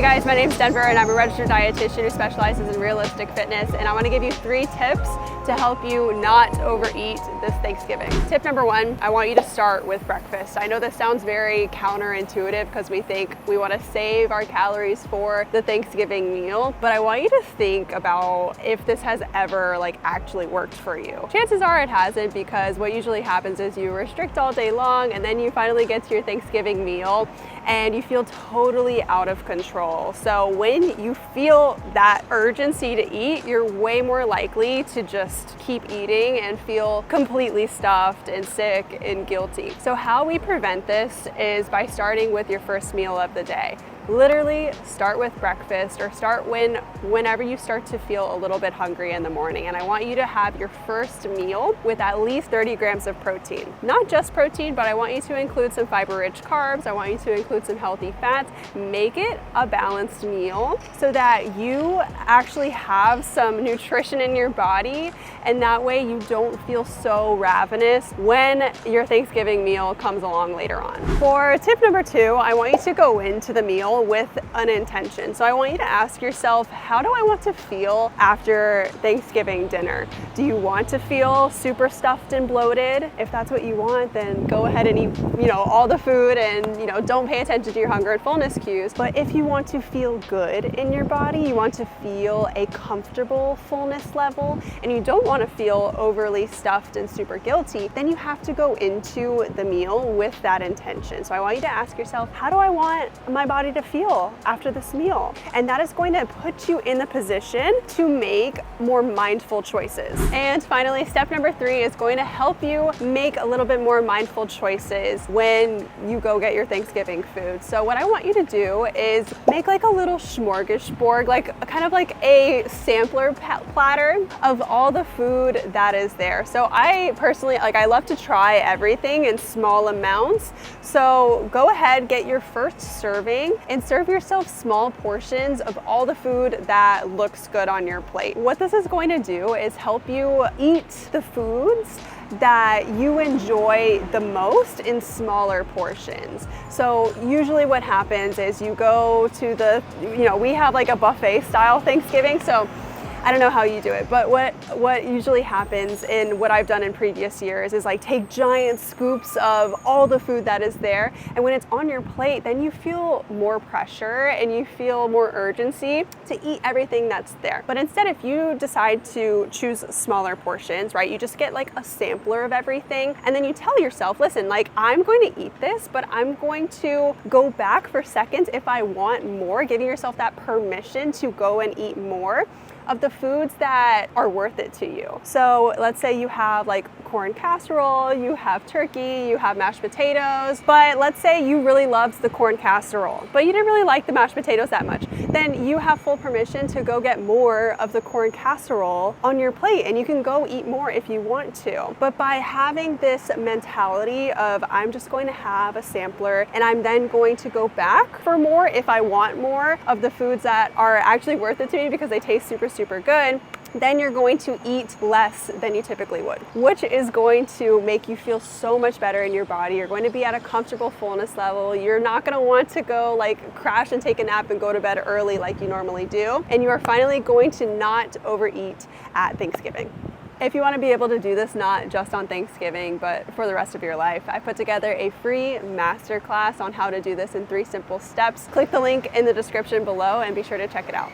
guys, my name's Denver and I'm a registered dietitian who specializes in realistic fitness, and I want to give you 3 tips to help you not overeat this Thanksgiving. Tip number 1, I want you to start with breakfast. I know this sounds very counterintuitive because we think we want to save our calories for the Thanksgiving meal, but I want you to think about if this has ever actually worked for you. Chances are it hasn't, because what usually happens is you restrict all day long and then you finally get to your Thanksgiving meal and you feel totally out of control. So when you feel that urgency to eat, you're way more likely to just keep eating and feel completely stuffed and sick and guilty. So how we prevent this is by starting with your first meal of the day. Literally start with breakfast, or start whenever you start to feel a little bit hungry in the morning. And I want you to have your first meal with at least 30 grams of protein. Not just protein, but I want you to include some fiber-rich carbs. I want you to include some healthy fats. Make it a balanced meal so that you actually have some nutrition in your body, and that way you don't feel so ravenous when your Thanksgiving meal comes along later on. For tip number 2, I want you to go into the meal with an intention. So I want you to ask yourself, how do I want to feel after Thanksgiving dinner? Do you want to feel super stuffed and bloated? If that's what you want, then go ahead and eat, all the food, and don't pay attention to your hunger and fullness cues. But if you want to feel good in your body, you want to feel a comfortable fullness level, and you don't want to feel overly stuffed and super guilty, then you have to go into the meal with that intention. So I want you to ask yourself, how do I want my body to feel after this meal? And that is going to put you in the position to make more mindful choices. And finally, step number 3 is going to help you make a little bit more mindful choices when you go get your Thanksgiving food. So what I want you to do is make a little smorgasbord, kind of like a sampler platter of all the food that is there. So I personally, I love to try everything in small amounts. So go ahead, get your first serving and serve yourself small portions of all the food that looks good on your plate. What this is going to do is help you eat the foods that you enjoy the most in smaller portions. So usually what happens is you go to the, we have a buffet style Thanksgiving, so I don't know how you do it, but what usually happens, in what I've done in previous years, is take giant scoops of all the food that is there, and when it's on your plate, then you feel more pressure and you feel more urgency to eat everything that's there. But instead, if you decide to choose smaller portions, right, you just get a sampler of everything, and then you tell yourself, listen, I'm going to eat this, but I'm going to go back for seconds if I want more, giving yourself that permission to go and eat more of the foods that are worth it to you. So let's say you have corn casserole, you have turkey, you have mashed potatoes, but let's say you really loved the corn casserole, but you didn't really like the mashed potatoes that much. Then you have full permission to go get more of the corn casserole on your plate, and you can go eat more if you want to. But by having this mentality of, I'm just going to have a sampler and I'm then going to go back for more if I want more of the foods that are actually worth it to me because they taste super good, then you're going to eat less than you typically would, which is going to make you feel so much better in your body. You're going to be at a comfortable fullness level. You're not going to want to go crash and take a nap and go to bed early like you normally do. And you are finally going to not overeat at Thanksgiving. If you want to be able to do this not just on Thanksgiving, but for the rest of your life, I put together a free masterclass on how to do this in 3 simple steps. Click the link in the description below and be sure to check it out.